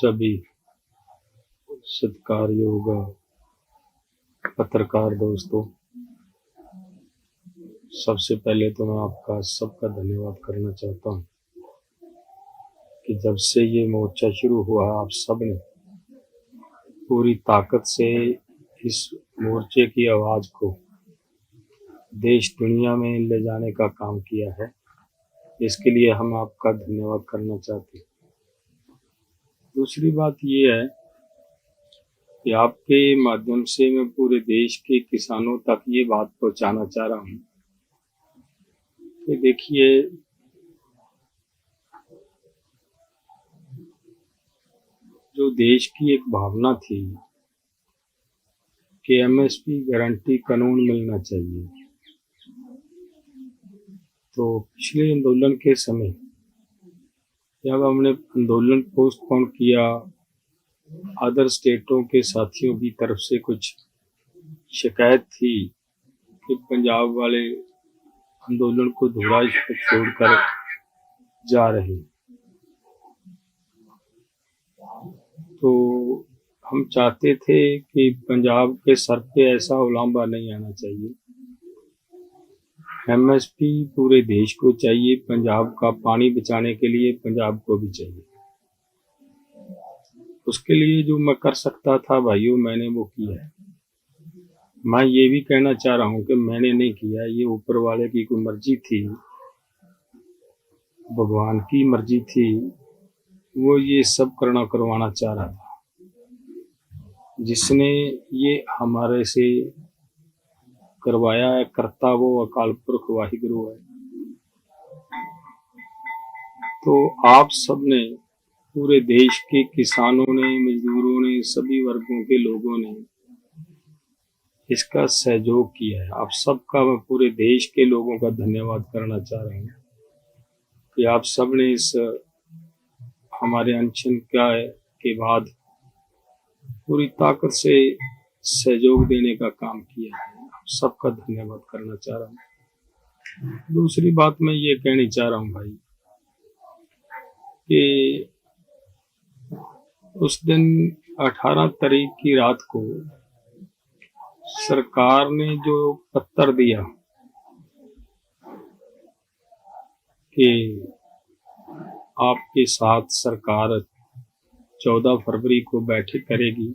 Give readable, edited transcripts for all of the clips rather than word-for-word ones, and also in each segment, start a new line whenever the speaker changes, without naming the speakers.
सभी सत्कारयोग पत्रकार दोस्तों, सबसे पहले तो मैं आपका सबका धन्यवाद करना चाहता हूँ कि जब से ये मोर्चा शुरू हुआ आप सब ने पूरी ताकत से इस मोर्चे की आवाज़ को देश दुनिया में ले जाने का काम किया है। इसके लिए हम आपका धन्यवाद करना चाहते हैं। दूसरी बात ये है कि आपके माध्यम से मैं पूरे देश के किसानों तक ये बात पहुंचाना चाह रहा हूँ कि देखिए, जो देश की एक भावना थी कि एमएसपी गारंटी कानून मिलना चाहिए, तो पिछले आंदोलन के समय जब हमने आंदोलन पोस्टपोन किया, अदर स्टेटों के साथियों की तरफ से कुछ शिकायत थी कि पंजाब वाले आंदोलन को धुरा छोड़कर जा रहे, तो हम चाहते थे कि पंजाब के सर पे ऐसा उलांबा नहीं आना चाहिए। एमएसपी पूरे देश को चाहिए, पंजाब का पानी बचाने के लिए पंजाब को भी चाहिए। उसके लिए जो मैं कर सकता था भाइयों, मैंने वो किया है। मैं ये भी कहना चाह रहा हूँ कि मैंने नहीं किया, ये ऊपर वाले की कोई मर्जी थी, भगवान की मर्जी थी, वो ये सब करवाना चाह रहा था। जिसने ये हमारे से करवाया है, करता वो अकाल पुरख वाहिगुरु है। तो आप सब ने, पूरे देश के किसानों ने, मजदूरों ने, सभी वर्गों के लोगों ने इसका सहयोग किया है। आप सबका मैं पूरे देश के लोगों का धन्यवाद करना चाह रहा हूँ कि आप सब ने इस हमारे अनशन के बाद पूरी ताकत से सहयोग देने का काम किया है। आप सबका धन्यवाद करना चाह रहा हूँ। दूसरी बात मैं ये कहनी चाह रहा हूँ भाई कि उस दिन 18 तारीख की रात को सरकार ने जो पत्र दिया कि आपके साथ सरकार 14 फरवरी को बैठक करेगी,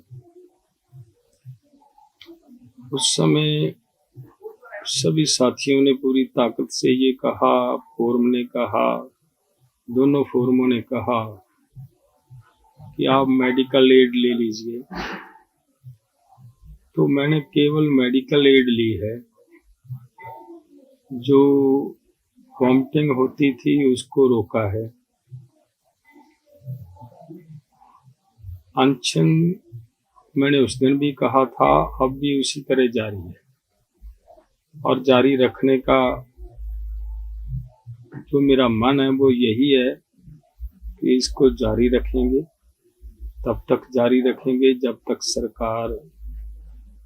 उस समय सभी साथियों ने पूरी ताकत से ये कहा, फोरम ने कहा, दोनों फोरमों ने कहा कि आप मेडिकल एड ले लीजिए। तो मैंने केवल मेडिकल एड ली है, जो वॉमिटिंग होती थी उसको रोका है। अनशन मैंने उस दिन भी कहा था, अब भी उसी तरह जारी है और जारी रखने का जो मेरा मन है वो यही है कि इसको जारी रखेंगे, तब तक जारी रखेंगे जब तक सरकार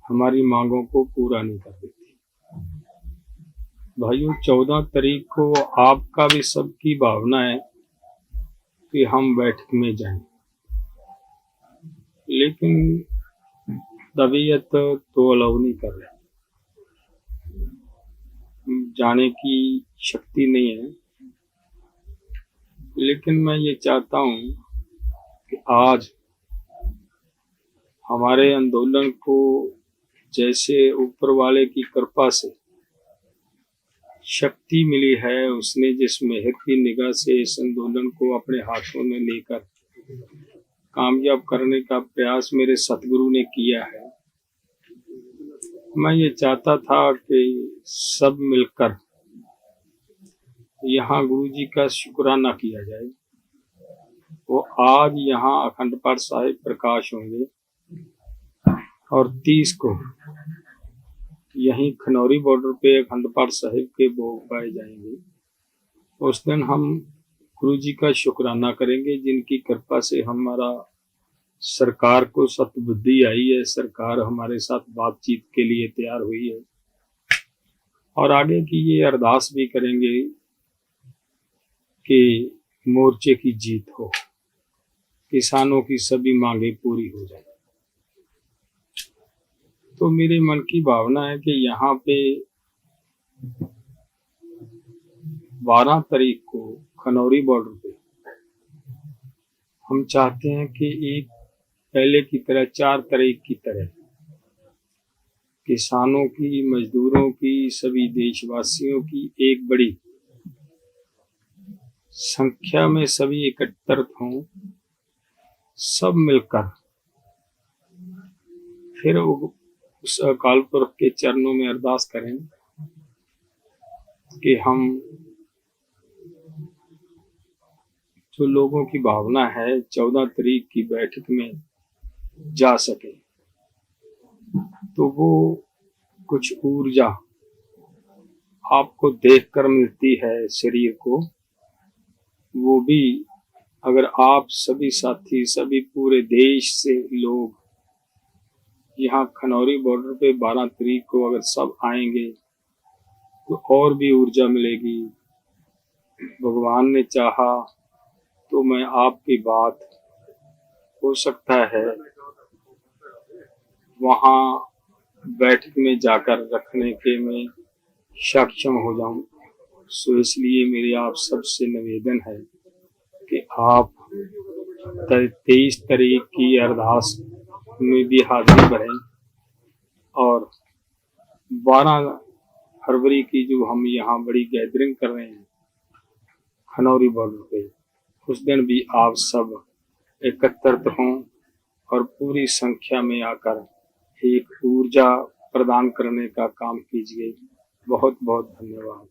हमारी मांगों को पूरा नहीं कर देती। भाइयों, 14 तारीख को आपका भी सबकी भावना है कि हम बैठक में जाएं, लेकिन तबीयत तो अलाउ नहीं कर रही, जाने की शक्ति नहीं है। लेकिन मैं ये चाहता हूँ कि आज हमारे आंदोलन को जैसे ऊपर वाले की कृपा से शक्ति मिली है, उसने जिस मेहर की निगाह से इस आंदोलन को अपने हाथों में लेकर कामयाब करने का प्रयास मेरे सतगुरु ने किया है, मैं ये चाहता था कि सब मिलकर यहाँ गुरु जी का शुक्राना किया जाए। वो आज यहाँ अखंड पाठ साहिब प्रकाश होंगे और 30 को यहीं खनौरी बॉर्डर पे अखंड पाठ साहिब के भोग पाए जाएंगे। उस दिन हम गुरु जी का शुक्राना करेंगे, जिनकी कृपा से हमारा सरकार को सतबुद्धि आई है, सरकार हमारे साथ बातचीत के लिए तैयार हुई है। और आगे की ये अरदास भी करेंगे कि मोर्चे की जीत हो, किसानों की सभी मांगे पूरी हो जाए। तो मेरे मन की भावना है कि यहाँ पे 12 तारीख को खनौरी बॉर्डर पे हम चाहते हैं कि एक पहले की तरह 4 तारीख की तरह किसानों की, मजदूरों की, सभी देशवासियों की एक बड़ी संख्या में सभी एकत्रित हों, सब मिलकर फिर उस अकाल पुरख के चरणों में अरदास करें कि हम जो लोगों की भावना है 14 तारीख की बैठक में जा सके। तो वो कुछ ऊर्जा आपको देखकर मिलती है शरीर को, वो भी अगर आप सभी साथी, सभी पूरे देश से लोग यहाँ खनौरी बॉर्डर पे 12 तारीख को अगर सब आएंगे तो और भी ऊर्जा मिलेगी। भगवान ने चाहा तो मैं आपकी बात हो सकता है वहाँ बैठक में जाकर रखने के मैं सक्षम हो जाऊं। सो इसलिए मेरी आप सबसे निवेदन है कि आप 23 तारीख की अरदास में भी हाजिरी भरें और 12 फरवरी की जो हम यहाँ बड़ी गैदरिंग कर रहे हैं खनौरी बॉर्डर पे, उस दिन भी आप सब एकत्रित हों और पूरी संख्या में आकर एक ऊर्जा प्रदान करने का काम कीजिए। बहुत बहुत धन्यवाद।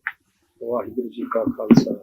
वाहिगुरु जी का खालसा।